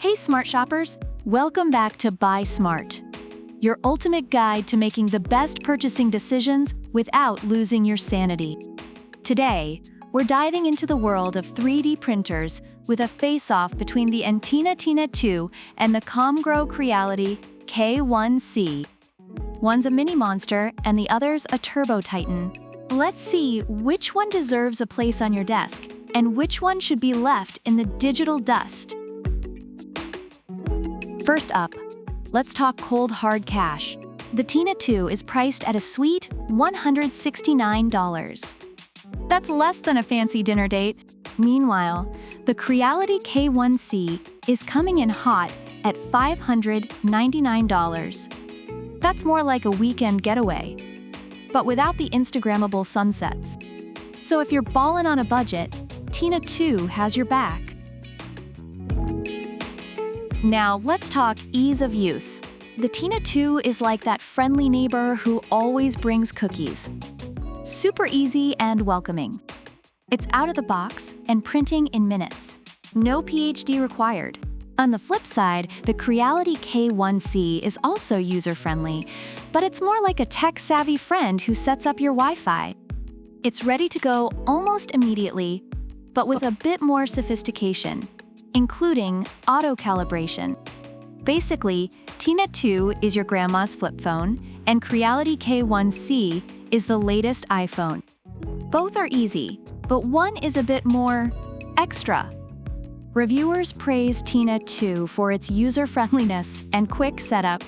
Hey smart shoppers, welcome back to Buy Smart, your ultimate guide to making the best purchasing decisions without losing your sanity. Today, we're diving into the world of 3D printers with a face-off between the Entina 2 and the Creality K1C. One's a mini monster and the other's a turbo titan. Let's see which one deserves a place on your desk and which one should be left in the digital dust. First up, let's talk cold hard cash. The Entina 2 is priced at a sweet $169. That's less than a fancy dinner date. Meanwhile, the Creality K1C is coming in hot at $599. That's more like a weekend getaway, but without the Instagrammable sunsets. So if you're ballin' on a budget, Entina 2 has your back. Now let's talk ease of use. The Entina 2 is like that friendly neighbor who always brings cookies. Super easy and welcoming. It's out of the box and printing in minutes. No PhD required. On the flip side, the Creality K1C is also user-friendly, but it's more like a tech-savvy friend who sets up your Wi-Fi. It's ready to go almost immediately, but with a bit more sophistication, including auto-calibration. Basically, Entina 2 is your grandma's flip phone, and Creality K1C is the latest iPhone. Both are easy, but one is a bit more extra. Reviewers praise Entina 2 for its user-friendliness and quick setup,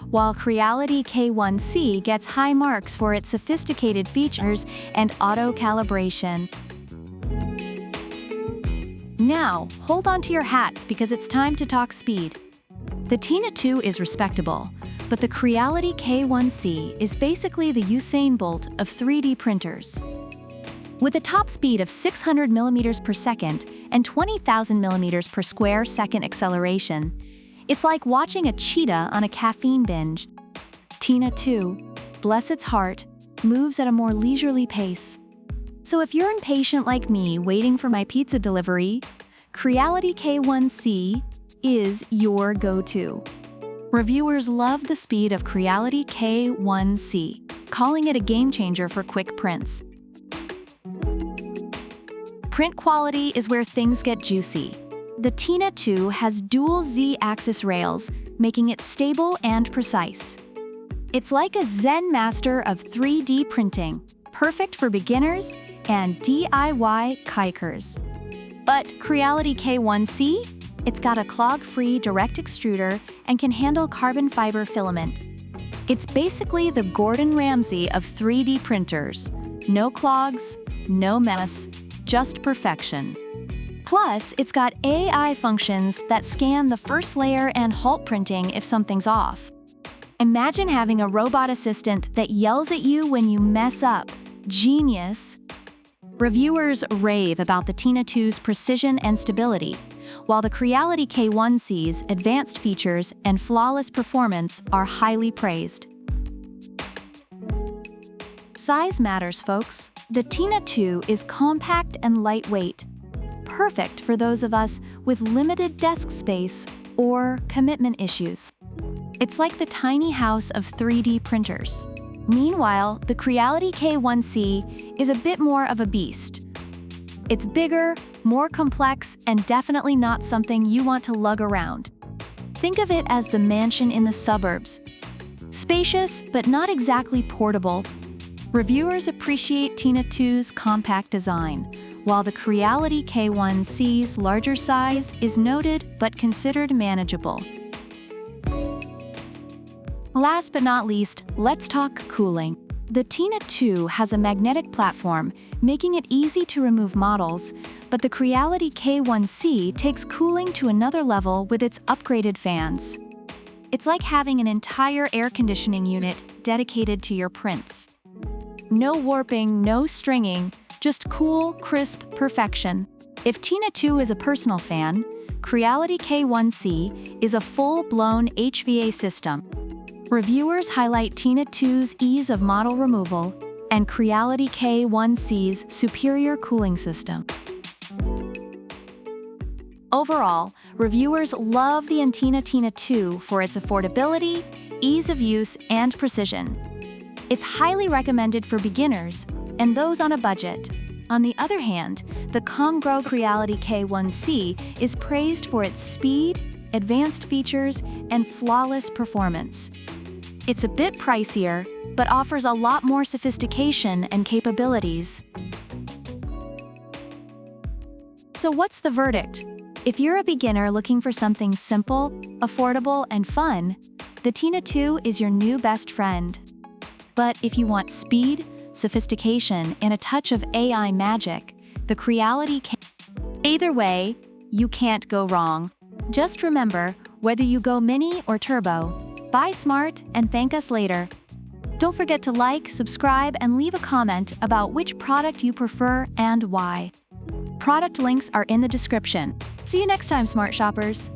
while Creality K1C gets high marks for its sophisticated features and auto-calibration. Now, hold on to your hats because it's time to talk speed. The Entina 2 is respectable, but the Creality K1C is basically the Usain Bolt of 3D printers. With a top speed of 600 millimeters per second and 20,000 millimeters per square second acceleration, it's like watching a cheetah on a caffeine binge. Entina 2, bless its heart, moves at a more leisurely pace. So if you're impatient like me waiting for my pizza delivery, Creality K1C is your go-to. Reviewers love the speed of Creality K1C, calling it a game changer for quick prints. Print quality is where things get juicy. The Entina 2 has dual Z-axis rails, making it stable and precise. It's like a Zen master of 3D printing, perfect for beginners and DIY kikers. But Creality K1C? It's got a clog-free direct extruder and can handle carbon fiber filament. It's basically the Gordon Ramsay of 3D printers. No clogs, no mess, just perfection. Plus, it's got AI functions that scan the first layer and halt printing if something's off. Imagine having a robot assistant that yells at you when you mess up. Genius! Reviewers rave about the Entina 2's precision and stability, while the Creality K1C's advanced features and flawless performance are highly praised. Size matters, folks. The Entina 2 is compact and lightweight, perfect for those of us with limited desk space or commitment issues. It's like the tiny house of 3D printers. Meanwhile, the Creality K1C is a bit more of a beast. It's bigger, more complex, and definitely not something you want to lug around. Think of it as the mansion in the suburbs. Spacious, but not exactly portable. Reviewers appreciate Entina 2's compact design, while the Creality K1C's larger size is noted but considered manageable. Last but not least, let's talk cooling. The Entina 2 has a magnetic platform, making it easy to remove models, but the Creality K1C takes cooling to another level with its upgraded fans. It's like having an entire air conditioning unit dedicated to your prints. No warping, no stringing, just cool, crisp perfection. If Entina 2 is a personal fan, Creality K1C is a full-blown HVA system. Reviewers highlight Entina 2's ease of model removal and Creality K1C's superior cooling system. Overall, reviewers love the Entina Tina 2 for its affordability, ease of use, and precision. It's highly recommended for beginners and those on a budget. On the other hand, the Creality K1C is praised for its speed, advanced features, and flawless performance. It's a bit pricier, but offers a lot more sophistication and capabilities. So what's the verdict? If you're a beginner looking for something simple, affordable, and fun, the Tina 2 is your new best friend. But if you want speed, sophistication, and a touch of AI magic, the Creality K. Either way, you can't go wrong. Just remember, whether you go mini or turbo, buy smart and thank us later. Don't forget to like, subscribe, and leave a comment about which product you prefer and why. Product links are in the description. See you next time, smart shoppers.